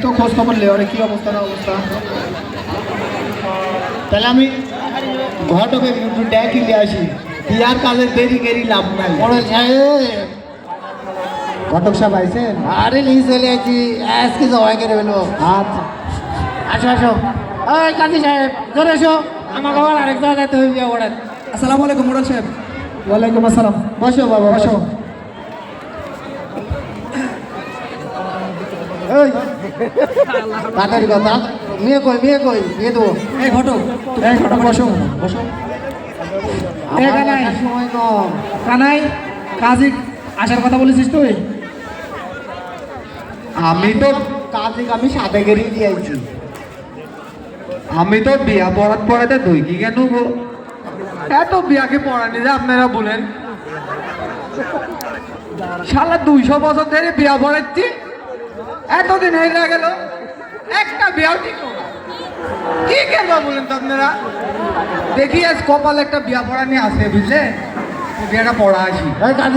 একটু খোঁজ খবর লে ওরে কি অবস্থা না অবস্থা। তাহলে আমি ঘটকে একটু ডেকে দিয়ে আসি, বিয়ার কাজে দেরি গেরি লাভ নাই। মোড়ল সাহেব, ঘটক সাহেব আইছেন? আরে নিয়ে চলে আছি, আজকে জবাই করে ফেলবো। আচ্ছা আসো আসো, ওই কাজী সাহেব ধরে এসো, আমার বাবার আরেক জায়গায় তুমি বিয়ে করেন। আসসালামু আলাইকুম মোড়ল সাহেব। ওয়ালাইকুম আসসালাম। বসো বাবা বসো। এই তাড়াতাড়ি কথা, মেয়ে কই বিয়ে দেবো। এই ঘটক, এই ঘটক বসো বসো। আমার আসার সময় কম। কানাই কাজী আসার কথা বলেছিস তুই? আমি তো কাজে আমি সাথে গেড়িয়ে দিয়েছি। আমি তো বিয়া পড়াত পড়াতে দই কি কেন গো? এত বিয়াকে পড়ানি যে আপনারা বলেন, শালা 200 বছর ধরে বিয়া পড়াচ্ছি, এতদিন হয়ে গেল একটা বিয়াও ঠিক হলো না। কি করবো বলেন তো আপনারা? দেখি আজ কপালে একটা বিয়া পড়ানি আছে বুঝলে, বিয়াটা পড়া আসি। এই কাজী